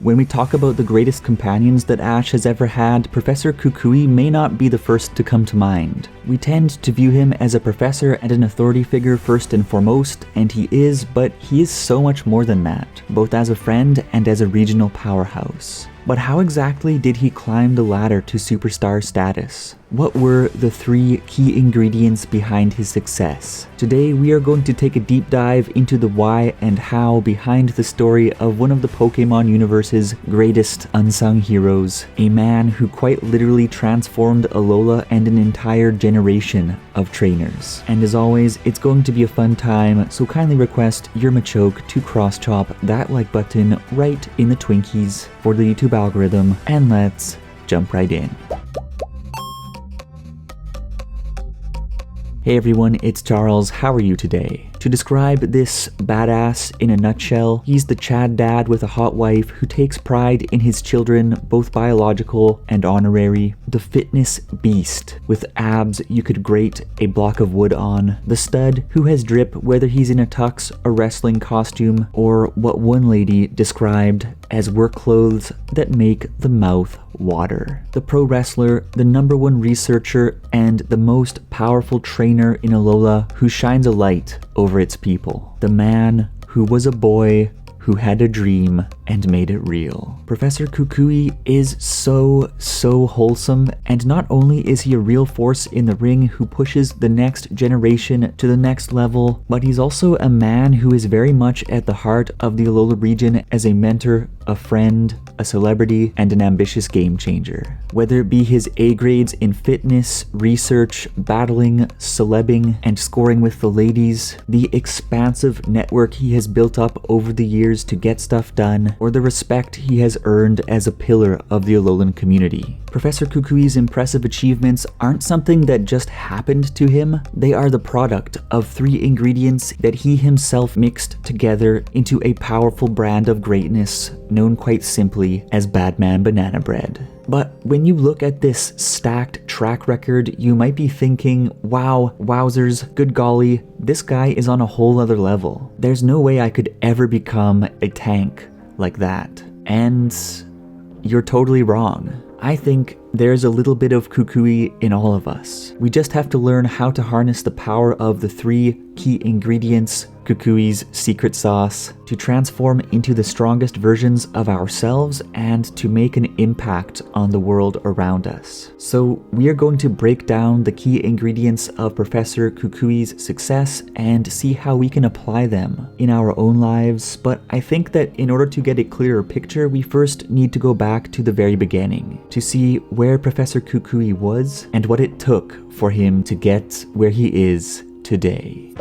When we talk about the greatest companions that Ash has ever had, Professor Kukui may not be the first to come to mind. We tend to view him as a professor and an authority figure first and foremost, and he is, but he is so much more than that, both as a friend and as a regional powerhouse. But how exactly did he climb the ladder to superstar status? What were the 3 key ingredients behind his success? Today we are going to take a deep dive into the why and how behind the story of one of the Pokemon universe's greatest unsung heroes, a man who quite literally transformed Alola and an entire generation of trainers. And as always, it's going to be a fun time, so kindly request your Machoke to cross-chop that like button right in the Twinkies for the YouTube algorithm, and let's jump right in. Hey everyone, it's Charles. How are you today? To describe this badass in a nutshell, he's the Chad dad with a hot wife who takes pride in his children, both biological and honorary. The fitness beast with abs you could grate a block of wood on. The stud who has drip whether he's in a tux, a wrestling costume, or what one lady described as work clothes that make the mouth water. The pro wrestler, the #1 researcher, and the most powerful trainer in Alola who shines a light over its people. The man who was a boy who had a dream and made it real. Professor Kukui is so wholesome, and not only is he a real force in the ring who pushes the next generation to the next level, but he's also a man who is very much at the heart of the Alola region as a mentor, a friend, a celebrity, and an ambitious game changer. Whether it be his A grades in fitness, research, battling, celebing, and scoring with the ladies, the expansive network he has built up over the years to get stuff done, or the respect he has earned as a pillar of the Alolan community. Professor Kukui's impressive achievements aren't something that just happened to him, they are the product of 3 ingredients that he himself mixed together into a powerful brand of greatness known quite simply as Badman Banana Bread. But when you look at this stacked track record, you might be thinking, wow, wowzers, good golly, this guy is on a whole other level. There's no way I could ever become a tank like that. And you're totally wrong. I think there's a little bit of Kukui in all of us. We just have to learn how to harness the power of the 3 key ingredients, Kukui's secret sauce, to transform into the strongest versions of ourselves and to make an impact on the world around us. So we are going to break down the key ingredients of Professor Kukui's success and see how we can apply them in our own lives, but I think that in order to get a clearer picture, we first need to go back to the very beginning to see where Professor Kukui was and what it took for him to get where he is today.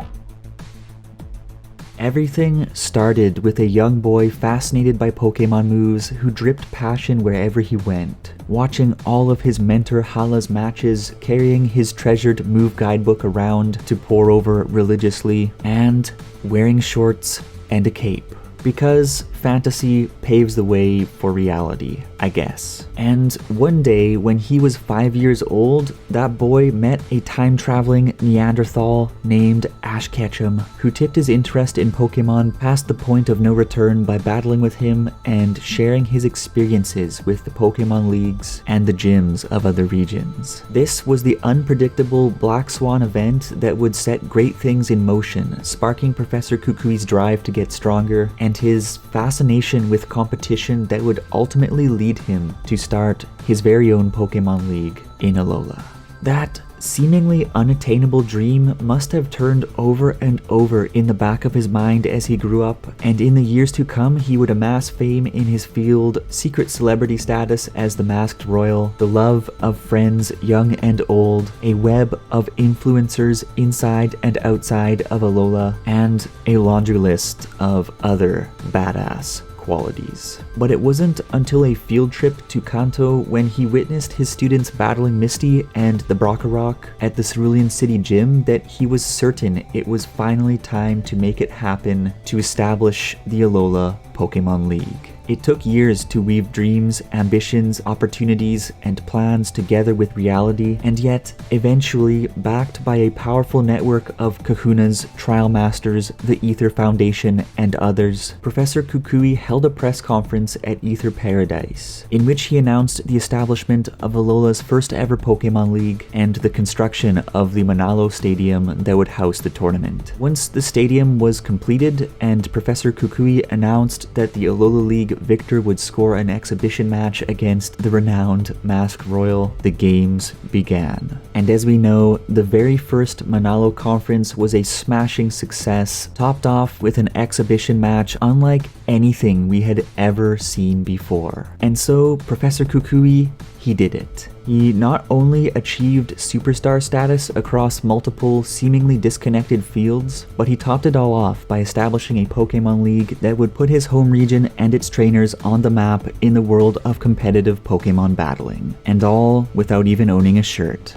Everything started with a young boy fascinated by Pokemon moves who dripped passion wherever he went, watching all of his mentor Hala's matches, carrying his treasured move guidebook around to pore over religiously, and wearing shorts and a cape. Because fantasy paves the way for reality, I guess. And one day, when he was 5 years old, that boy met a time-traveling Neanderthal named Ash Ketchum, who tipped his interest in Pokemon past the point of no return by battling with him and sharing his experiences with the Pokemon leagues and the gyms of other regions. This was the unpredictable Black Swan event that would set great things in motion, sparking Professor Kukui's drive to get stronger and his fascination with competition that would ultimately lead him to start his very own Pokemon League in Alola. That seemingly unattainable dream must have turned over and over in the back of his mind as he grew up, and in the years to come he would amass fame in his field, secret celebrity status as the Masked Royal, the love of friends young and old, a web of influencers inside and outside of Alola, and a laundry list of other badass qualities. But it wasn't until a field trip to Kanto when he witnessed his students battling Misty and the Brockorock at the Cerulean City Gym that he was certain it was finally time to make it happen to establish the Alola Pokemon League. It took years to weave dreams, ambitions, opportunities, and plans together with reality, and yet, eventually, backed by a powerful network of kahunas, trial masters, the Ether Foundation, and others, Professor Kukui held a press conference at Ether Paradise, in which he announced the establishment of Alola's first ever Pokémon League and the construction of the Manalo Stadium that would house the tournament. Once the stadium was completed and Professor Kukui announced that the Alola League victor would score an exhibition match against the renowned Mask Royal, the games began. And as we know, the very first Manalo conference was a smashing success, topped off with an exhibition match unlike anything we had ever seen before. And so, Professor Kukui, he did it. He not only achieved superstar status across multiple seemingly disconnected fields, but he topped it all off by establishing a Pokémon League that would put his home region and its trainers on the map in the world of competitive Pokémon battling. And all without even owning a shirt.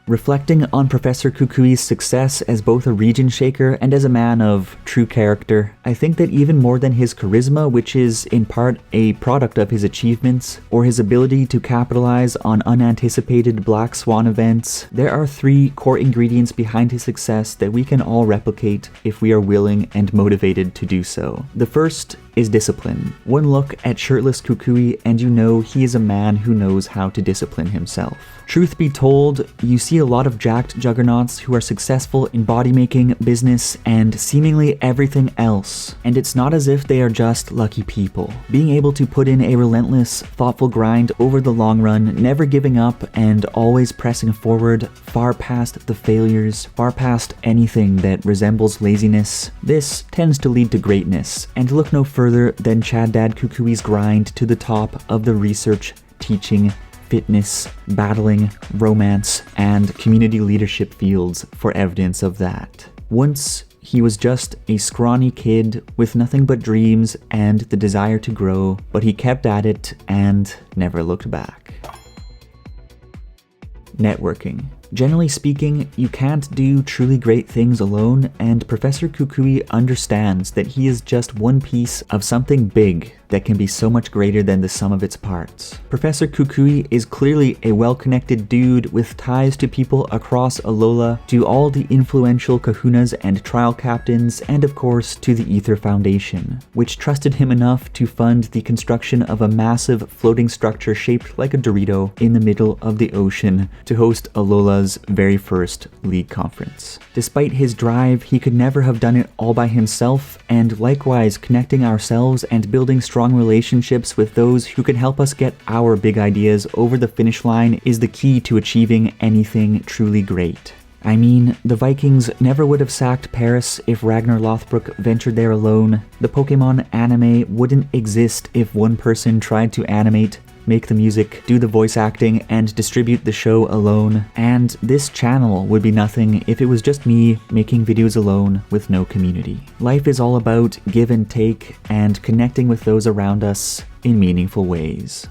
Reflecting on Professor Kukui's success as both a region shaker and as a man of true character, I think that even more than his charisma, which is in part a product of his achievements, or his ability to capitalize on unanticipated Black Swan events, there are 3 core ingredients behind his success that we can all replicate if we are willing and motivated to do so. The first is discipline. One look at shirtless Kukui and you know he is a man who knows how to discipline himself. Truth be told, you see a lot of jacked juggernauts who are successful in bodymaking, business, and seemingly everything else, and it's not as if they are just lucky people. Being able to put in a relentless, thoughtful grind over the long run, never giving up, and always pressing forward, far past the failures, far past anything that resembles laziness, this tends to lead to greatness, and look no further than Chad Dad Kukui's grind to the top of the research, teaching, fitness, battling, romance, and community leadership fields for evidence of that. Once, he was just a scrawny kid with nothing but dreams and the desire to grow, but he kept at it and never looked back. Networking. Generally speaking, you can't do truly great things alone, and Professor Kukui understands that he is just one piece of something big that can be so much greater than the sum of its parts. Professor Kukui is clearly a well-connected dude with ties to people across Alola, to all the influential kahunas and trial captains, and of course to the Ether Foundation, which trusted him enough to fund the construction of a massive floating structure shaped like a Dorito in the middle of the ocean to host Alola's very first league conference. Despite his drive, he could never have done it all by himself, and likewise connecting ourselves and building strong relationships with those who can help us get our big ideas over the finish line is the key to achieving anything truly great. I mean, the Vikings never would have sacked Paris if Ragnar Lothbrok ventured there alone. The Pokémon anime wouldn't exist if one person tried to animate, make the music, do the voice acting, and distribute the show alone. And this channel would be nothing if it was just me making videos alone with no community. Life is all about give and take and connecting with those around us in meaningful ways.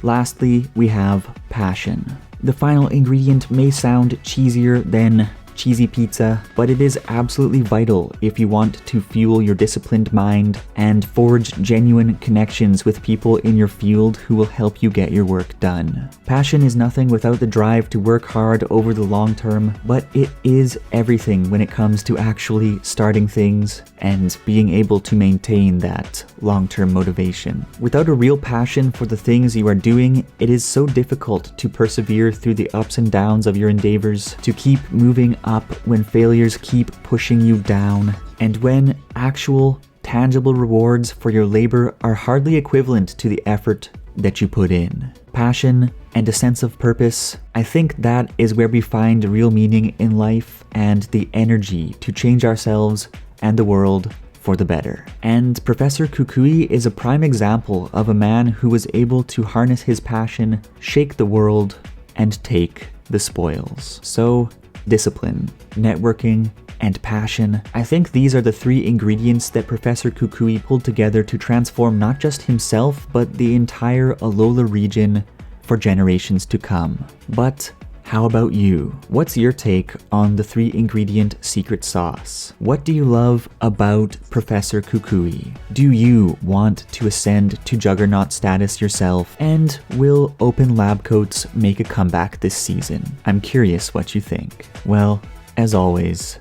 Lastly, we have passion. The final ingredient may sound cheesier than cheesy pizza, but it is absolutely vital if you want to fuel your disciplined mind and forge genuine connections with people in your field who will help you get your work done. Passion is nothing without the drive to work hard over the long term, but it is everything when it comes to actually starting things and being able to maintain that long-term motivation. Without a real passion for the things you are doing, it is so difficult to persevere through the ups and downs of your endeavors, to keep moving up when failures keep pushing you down, and when actual, tangible rewards for your labor are hardly equivalent to the effort that you put in. Passion and a sense of purpose, I think that is where we find real meaning in life and the energy to change ourselves and the world for the better. And Professor Kukui is a prime example of a man who was able to harness his passion, shake the world, and take the spoils. So, discipline, networking, and passion. I think these are the 3 ingredients that Professor Kukui pulled together to transform not just himself, but the entire Alola region for generations to come. But How about you? What's your take on the 3-ingredient secret sauce? What do you love about Professor Kukui? Do you want to ascend to Juggernaut status yourself? And will open lab coats make a comeback this season? I'm curious what you think. Well, as always,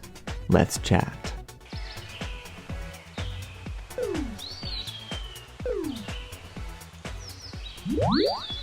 let's chat. What?